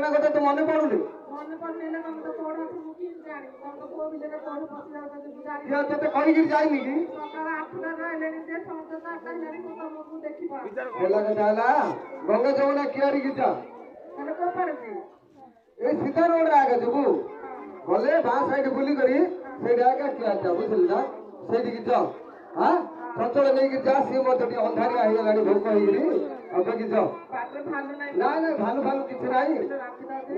पुराना कथा तो मन पड़ुनी तो कहीं जाइनी कि गंगा जमुना कियारी गीता सीधा रोड आगे जबू गले बा साइड बुली करी से आगे किया जा बुझल ना से दिख जा हां चंचल नहीं कि जा सी मत टी अंधारी आही गाड़ी भोक होइरी अब कि जा ना ना भानु भानु किछ नाही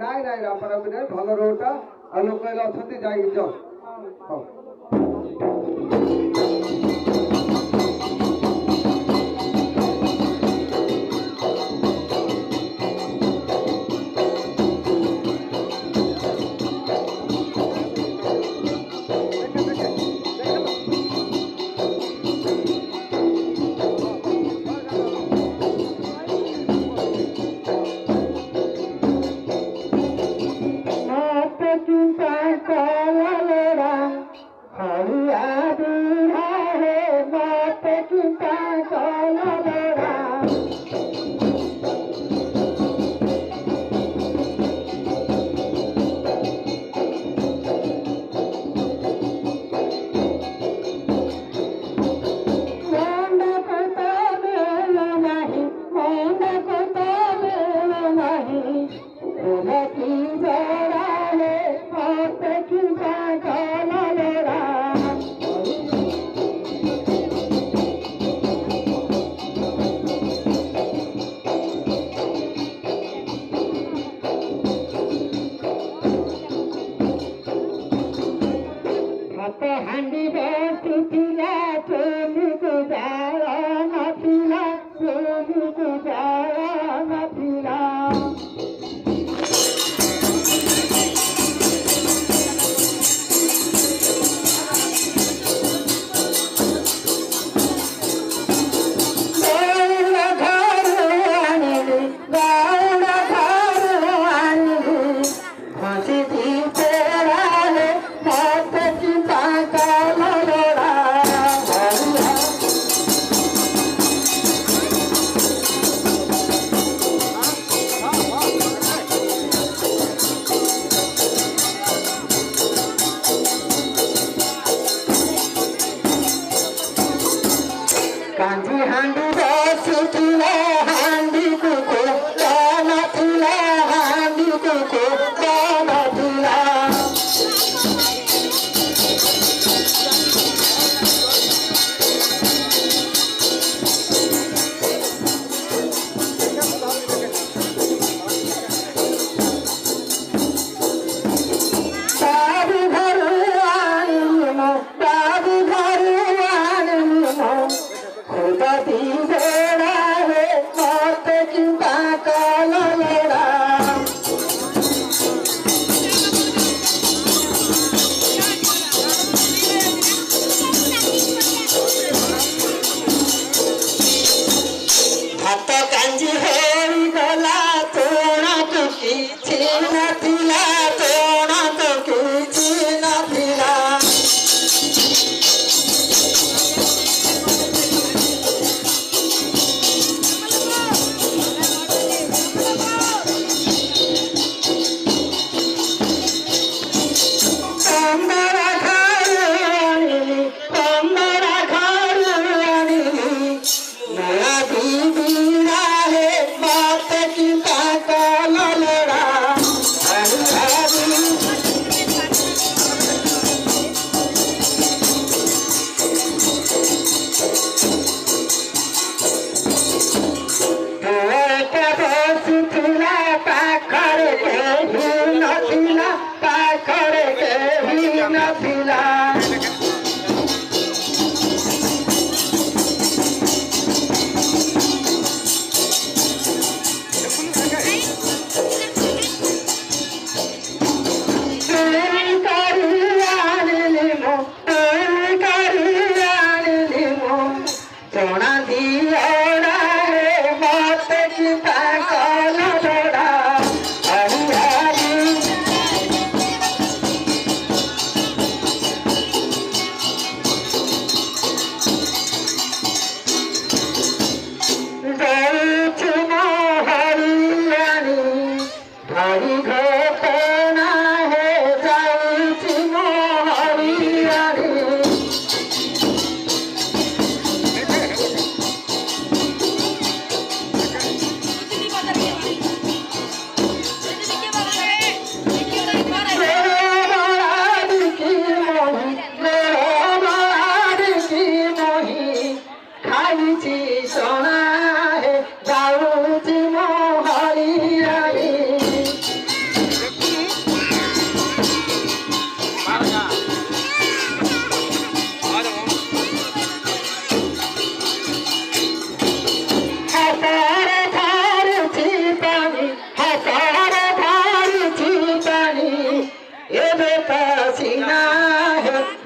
नाही नाही रापरा बिना भलो रोडा आ लोक कहले अछंती जाई जा हां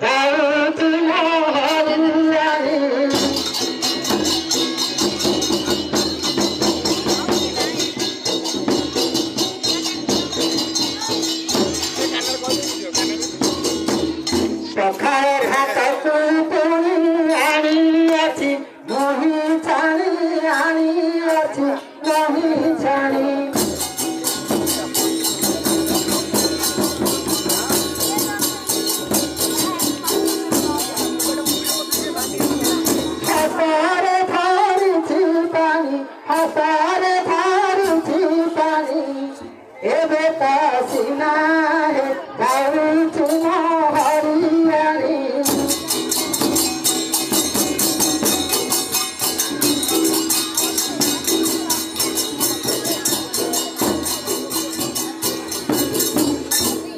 ଯାଉଛି ମୋ ହରିଆଣି ସକାଳେ ହାତକୁ ପୁଣି ଆଣିଅଛି ମହି ଛାଣି ଆଣିଅଛି ମହି ଛାଣି ହାତରେ ଧରିଛି ପାଣି ହାତରେ ଧରିଛି ପାଣି ଏବେ ତ ସିନା ଯାଉଛି ମୋ ହରିଆଣି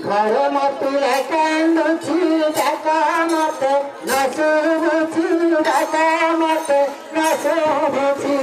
ଘରେ ମତେ କାନ୍ଦୁଛି ଡାକା ମତେ ନ ଶୁଭୁଛି ଡାକା ମତେ ନ ଶୁଭୁଛି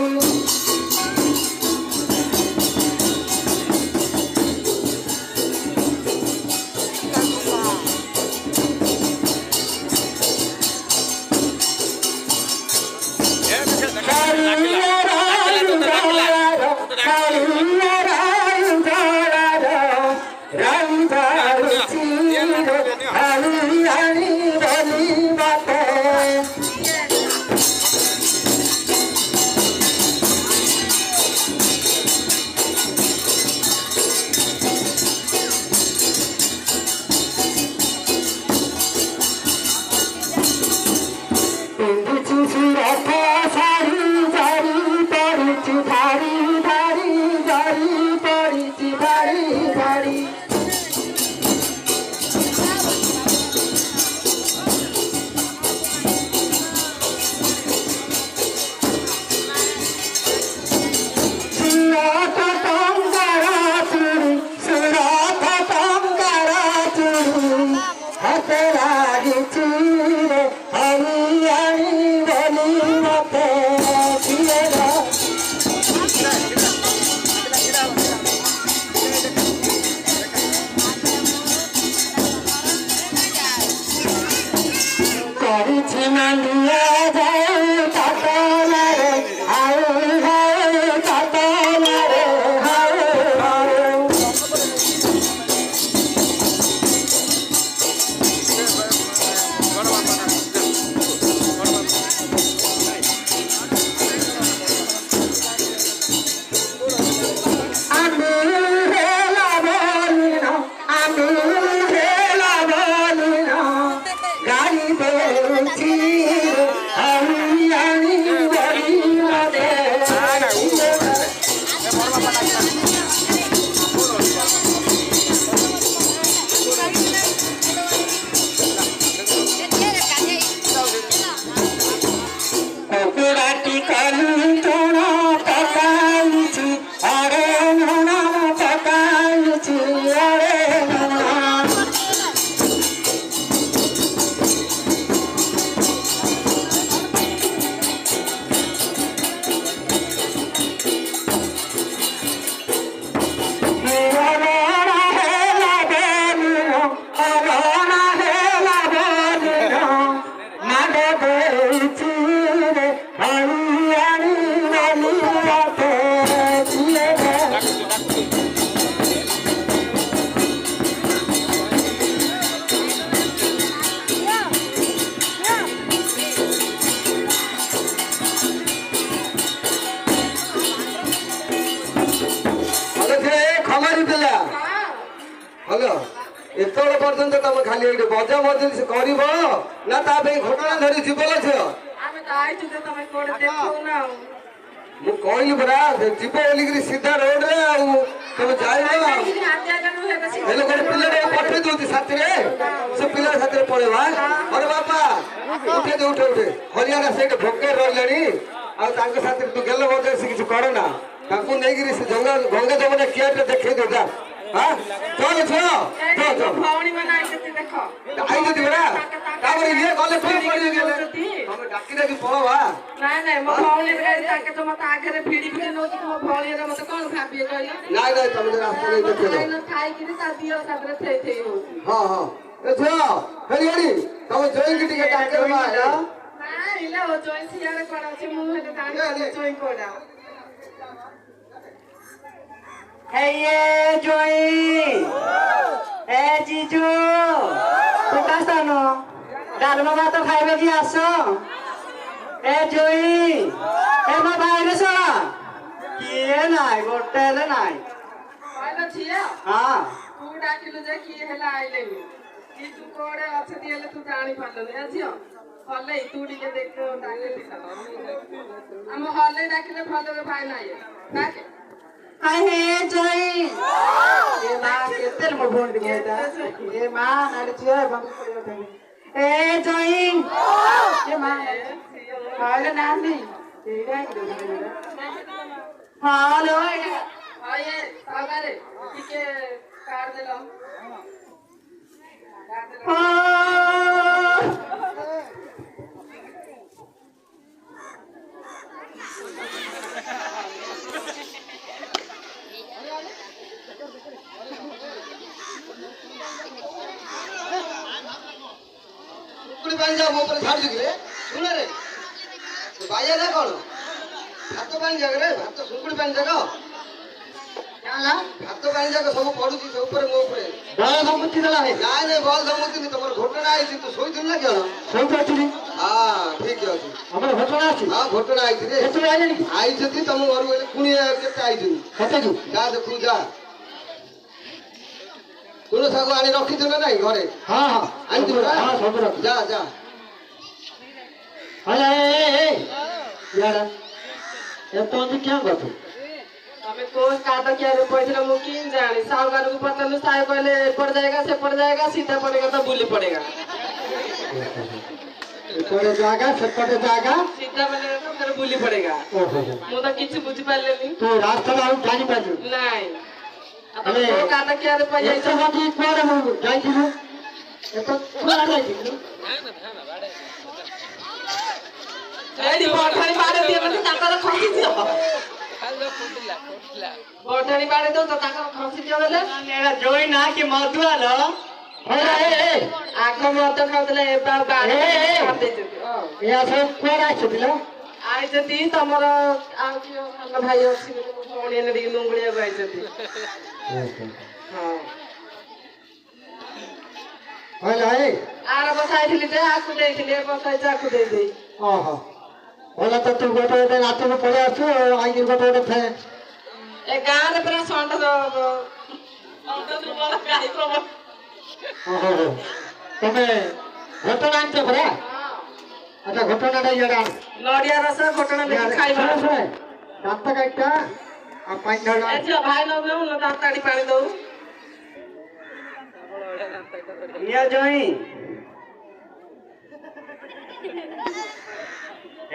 ଏତେବେଳେ ପର୍ଯ୍ୟନ୍ତ ତମେ ଖାଲି ଏଇଠି ବଜା ମଜଲିସ କରିବ ନା ତା ପାଇଁ ଘଟଣା ଧରି ଯିବ ଝିଅ ମୁଁ କହିଲି ପରା ଯିବ ବୋଲିକିରି ସିଧା ରୋଡରେ ଆଉ ତମେ ଯାଇବ ହେଲେ ଗୋଟେ ପିଲାଟା ପଠେଇ ଦଉଛି ସାଥିରେ ସେ ପିଲା ସାଥିରେ ପଳେଇବା ଅରେ ବାପା ଉଠେ ଉଠେ ହରିଆଣା ସେଇଠି ଭୋକେରେ ରହିଲାଣି ଆଉ ତାଙ୍କ ସାଥିରେ ତୁ ଗେଲ ବଜା ସେ କିଛି କର ନା ତାଙ୍କୁ ନେଇକିରି ସେ ଗଙ୍ଗା ଯମୁନା କିଆରିରେ ଦେଖେଇ ଦଉ ଯା चल छो भौणी में आई जति देखो आई जति बड़ा तापर ये गले फिर पड़ी गेले हम डाकी डाकी पळवा नाही नाही मो भौणी रे ताके तो मत आगे रे भिडी भिडी नो तो मो भौणी रे मत कोन भाबिए कहली नाही नाही तुम जे रास्ता नहीं देखो नहीं खाई कि ता दियो सादरे थे हो हां हां ए छो हरी हरी ଆମ ଜୟକି ଟିକେ ଡାକେ ମା ଇଲା ଓ ଜୟ ସିଆଡେ କଣ ଅଛି ମୁଁ ହେଲେ ଜାଣି ଜୟ କୋଡା ଏ ଜୟ ଏ ଜିଜୁ କୋଟା ସ୍ଥାନ ଡାଲମା ଭାତ ଖାଇବେ କି ଆସ ଏ ଜୟ ଏ ମୋ ଭାଇରେ ଶୁଣ କିଏ ନାଇଁ ଗୋଟେ ହେଲେ ନାଇଁ ଝିଅ ହଁ ତୁ ଡାକିଲୁ ଯେ କିଏ ହେଲା ଆଇଲେନି କି ତୁ କୋଡେ ଅଛନ୍ତି ହେଲେ ତୁ ଜାଣି ପାରିଲୁନି ଏ ଝିଅ ହଲେ ତୁ ଟିକେ ଦେଖ ଡାକିଲି ଆମ ହଲେ ଡାକିଲେ ଭଲରେ ଭାଇ ନାହିଁ ଡାକେ ହାय ହେ ଜୟ ଏ ମା କେତେ ମୋ ଫୋନ ଟିକେ ଏ ମା ନାଡି ଝିଅ ଏ ଜୟ ଏ ମା ହାଲେ ନାନି ହାଲୋ ଆଏ ସାଗରେ ଟିକେ କାଟ ଦେଲ କୁକୁଡ଼ି ପାଣି ଯାଅ ମୋ ଉପରେ ଛାଡୁଛୁ କିରେ ଶୁଣେ ରେ ବାଇଆ ନା କଣ ଭାତ ପାଣି ଜାଗାରେ ଭାତ ଶୁଙ୍କୁଡ଼ି ପାଣି ଯାକ ଭାତ ପାଣି ଯାକ ସବୁ ପଡୁଛି ସେ ଉପରେ ମୋ ଉପରେ ବଳ ସମ୍ପତ୍ତି ଦେଲା ନାଇଁ ନାଇଁ ବଳ ସମ୍ପତ୍ତି ତମର ଘଟଣା ହେଇଛି ତୁ ଶୋଇଥିଲୁ ନା କଣ ଶୋଇଥିଲି ହଁ ଠିକ ଅଛି ଆମର ଘଟଣା ଅଛି ହଁ ଘଟଣା ହେଇଛି ରେ ଆଇଛନ୍ତି ତମ ଘରକୁ ହେଲେ ପୁଣି କେତେ ଆଇଛନ୍ତି ସତେକୁ ଯା ଦେଖୁ ଯା ତୁଳସୀ ଶାଗ ଆଣି ରଖିଛୁ ନା ନାଇଁ ଘରେ ହଁ ହଁ ଆଣିଥିଲୁ ନା ହଁ ସବୁ ରଖ ଯା ଯା क्या करते हमें कोई काटा क्या पैसा मुँह की जाने साहूकार को पता नहीं साहब पहले पड़ जाएगा से पड़ जाएगा सीधा पड़ेगा तो भूली पड़ेगा पड़े जाएगा से पड़े जाएगा सीधा पड़ेगा तो फिर भूली पड़ेगा मुँह तो किसी बुझ पा लेनी तो रास्ता ना हम जानी पाते नहीं अब तो काटा क्या पैसा ऐसे बाकी कौन हम जाएंगे वो ये तो कौन जाएंगे एडी बठाणी बाड़े दिए म्हणजे ताकर खसी दियो बठाणी बाड़े दो तो ताकर खसी दियो बेले एडा जोई ना कि मधुआल आग मत खाउतले एबा बाड़े काट देते या सब कोन आछथिला आइछथि तमर आ कियो खान भाई अछि कोणी ने डी लुंगड़िया आइछथि हां होला ए आर बसाइथिली जे आकु देइथिली बसाइ चाकु देइ देइ ओहो होला तो तू गोटे रात में पड़े आछो आई गोटे थे ए गां रे पूरा संड अंत दुर्बल काई प्रभु ओहो तमे घटना आनते परा अच्छा घटना टा याडा नडिया रस घटना देखि खाइबा दांत काटा आ पानी ढाला ए जो भाई न दांताड़ी पानी दऊ निया जोई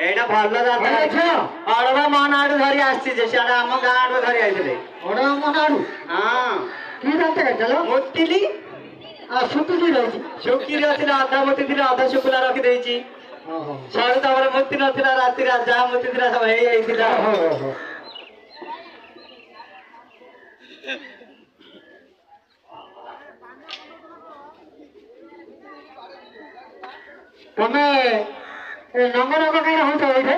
एडा भल्ला दाता अडवा मनाडु धरि आछि जे साडा हम गाडो धरि आइले अडवा मनाडु हां की दांत काटलो मोतिली आ सुकुली रही सुकी रथिला आधा मोती दिला आधा सुकुला रखि देइची ओहो साडे तमर मोती नथिला राति रा जा मोती दिला सब हेई आइथिला ओहो तमे ए नंबर को कहीं होतो होइथे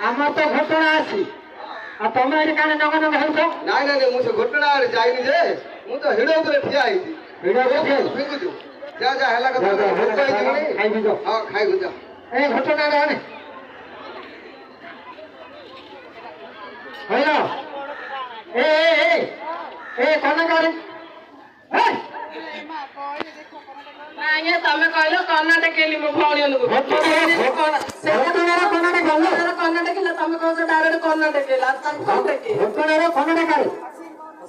आमा तो घटना आसी आ तमे एठी काने नंगर होतो ନାଇଁ ନାଇଁ ମୁଁ ସେ ଘଟଣା ଆଡେ ଯାଇନି ଯେ ମୁଁ ତ ହିଡ଼ ଉପରେ ଠିଆ ହେଇଛି ଭିडियो देखिए ଫିଙ୍ଗୁଛୁ ଯା ଯା ହେଲା କଥା ଭୋକ ହେଇଛି ପୁଣି। खाई भी जो ହଁ ଖାଇବୁ ଯା ए घटना जाने हेलो ए कोना करे ए नाये तमे कहलो कर्नाटक केली मो भौणी अनुको कर्नाटक केला तमे कहलो डायरेक्ट कर्नाटक केला कर्नाटक के घटना कोना करे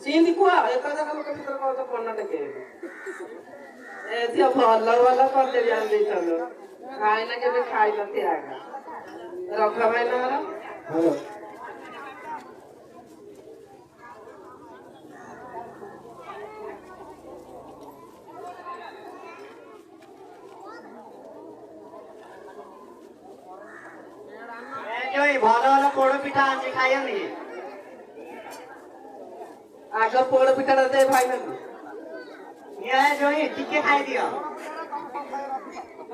सिंधी कुआ एका जगह लोक भीतर कहलो कर्नाटक के ए जे भल्ला वाला कर दे जान दे चलो खाई ना के खाई लते आगा रखा भाई ना हेलो जोई भलो भलो पोड़ पिठा आछि खायनी आग पोड़ पिठा दे भाई ना ଏ ଜୋଇଁ ଟିକେ ଖାଇଦିଅ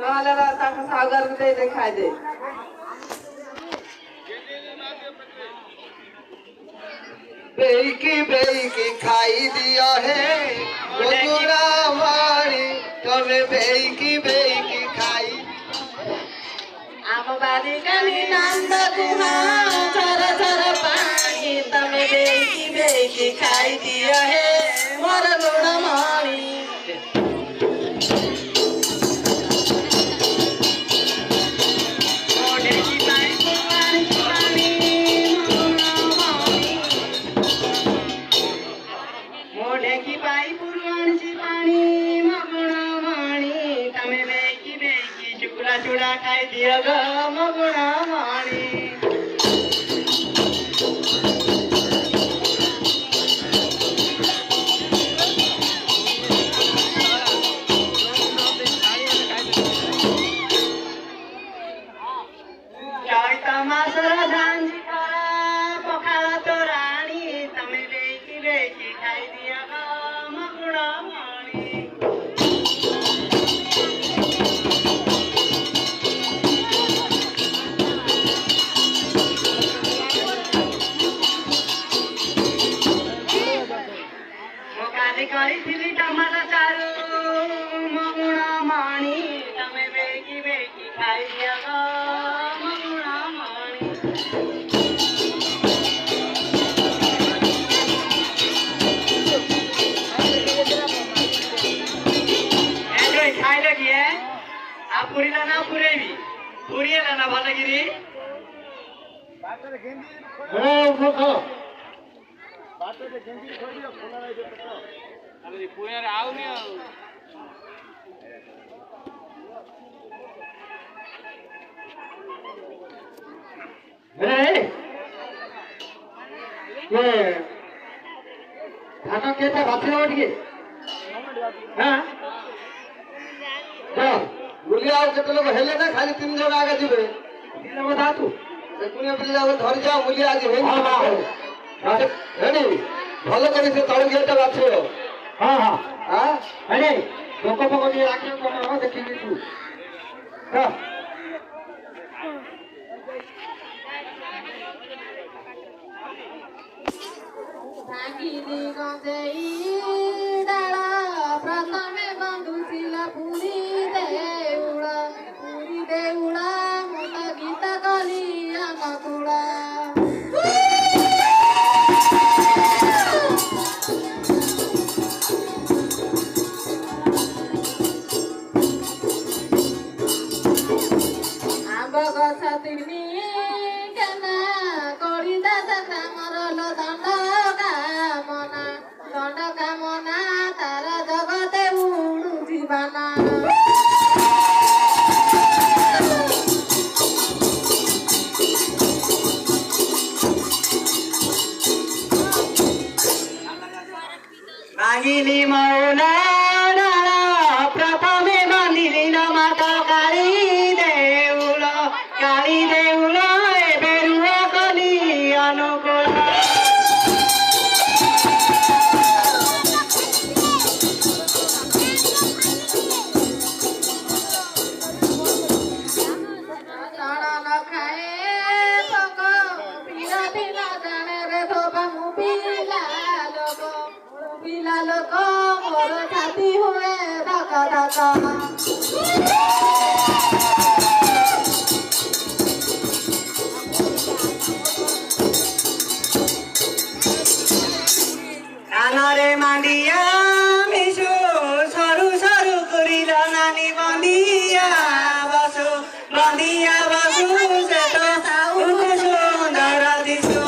ନହେଲେ ତାକୁ ସାଗରକୁ ଦେଇ ଖାଇଦେ। बेईकी खाई दिया है मगुरा मारी तमे बेईकी खाई ଆମ ବାରି କାଲି ନନ୍ଦ କୁହା ଛର ଛର ପାଣି ତମେ ବେଇକି ଖାଇଦିଅ ହେ ମୋର ଲୁଣ ମଣି। चूड़ा खाई दिया गो मगुणा माणी चैता मासर झांझी करा पखाला तो रानी तमे बेकी खाई दिया गो मगुणा माणी କରିଥିଲି ଟମାଟୋ ଚାରୁ ମଗୁଣା ମାଣି ତମେ ବେକି ଖାଇଦିଅ ଗो ମଗୁଣା ମାଣି ଖାଇଲ କିଏ ଆଉ ପୁରିଲା ନା ପୁରେଇବି ପୁରିଏଲା ନା ଭଲକିରି ଆଉନି ଆଉ ଧାନ କେତେ ବାଛି ଦେବ ଟିକେ बुलिया और केते लोग हेले ना खाली 3 जण आगे जिबे बता तू कुनिया बिलिया धरि जाओ मुलिया आज हे रेडी भलो करी से तळ गेट बाछियो हां हां हां अरे लोक पक দিয়ে রাখিও কোন দেখিবি তু হ্যাঁ ଭାଙ୍ଗିଲି ଗଞ୍ଜେଇ ଡାଳ ପ୍ରଥମେ ବନ୍ଧୁଥିଲା ପୁରୀ ଦେଉଳ ମୁଁ ତ ଗୀତ କଲି ଅନୁକୂଳ। ଆମ୍ବ ଗଛ ତିନି କେନା କଳିଦା ଆମର ଦଣ୍ଡ କାମନା ତାର ଜଗତେ ଉଡୁଛି ବାନା। ଭାଙ୍ଗିଲି ମଉଲା ଡାଳ ପ୍ରଥମେ ବାନ୍ଧିଲି ମାତା କାଳି ଦେଉଳ ଏବେ ରୁହ କଲି ଅନୁକୂଳ लोक मोर छाती हुए धक धक কানরে মান্ডিয়া মিশু সরু সরু করিল নানি বন্দিয়া বসু সে তো সুন্দর দিশু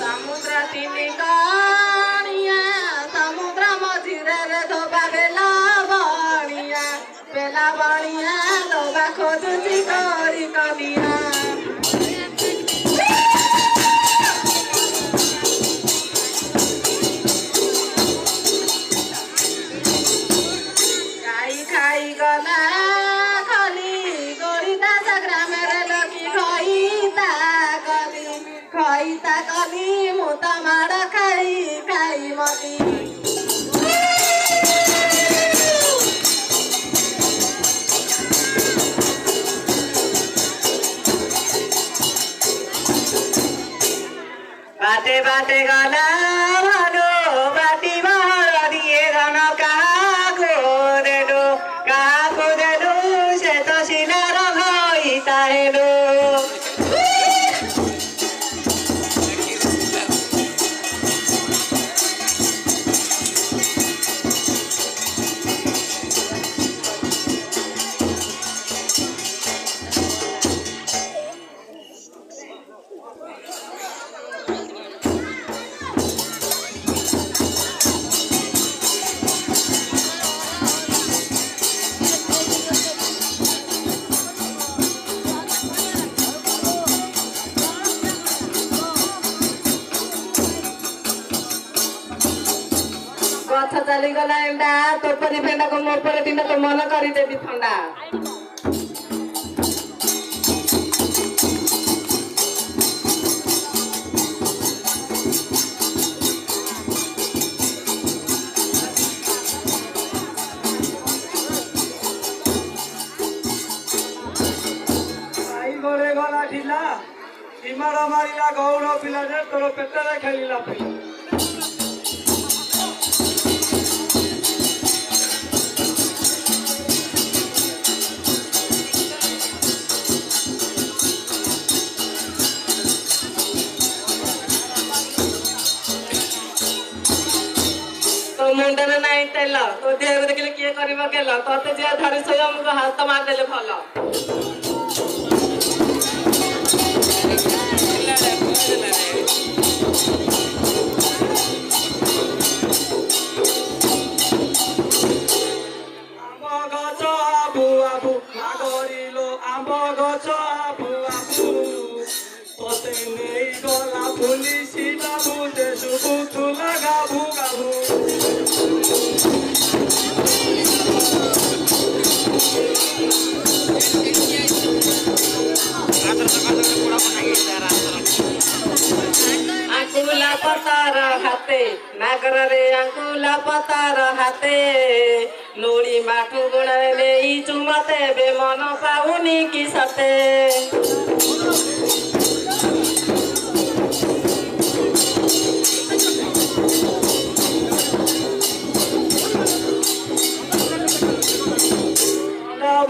समुद्र तीन कानिया समुद्र বাটে গলা ভালো বাটি বড় দিয়ে ধন কাহাকো দেলু সে তো শিলার ঘই তাহেলু ଗଛ ଚାଲିଗଲା ଏଣ୍ଡା ତୋ ପରି ଫେଣ୍ଡାକୁ ମୋ ପରି ତିଣ୍ଡାକୁ ମନ କରିଦେବି ଥଣ୍ଡା ଘରେ ଗଲା ଢିଲା ହିମାଳ ମାରିଲା ଗୌଡ଼ ପିଲା ଯେ ତୋର ପେଟରେ ଖେଳିଲା ପିଲା ତୋ ମୁଣ୍ଡରେ ନାଇଁ ତେଲ ତୋ ଦେହକୁ ଦେଖିଲେ କିଏ କରିବ କେଲ ତତେ ଯିଏ ଧରି ଶୋଇବ ମୁଁ ହାତ ମାରିଦେଲେ ଭଲ ଆମ୍ବ ଗଛ ଆବୁ ଆବୁ ନାଗରିଲୋ ଆମ୍ବ ଗଛ ଆବୁ ଆବୁ ତତେ ନେଇ ଗଲା ପୁଲିସ ବାବୁ ଦେଶକୁ ତୁଲା ଗାବୁ ଗାବୁ ଆଙ୍ଗୁଲା ପତାର ହାତେ ନାଗରରେ ଆଙ୍ଗୁଲା ପତାର ହାତେ ନୋଳି ମାଠୁ ଗୁଣା ନେଇଛୁ ମତେ ବେ ମନ ପାଉନି କି ସତେ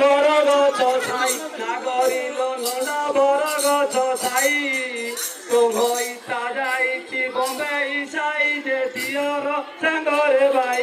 বড় গছ ছাই নাগরিলো নন্ডা বড় গছ ছাই তো ভইতা যাইছি বম্বে সাই যে দিয়র সাঙ্গরে ভাই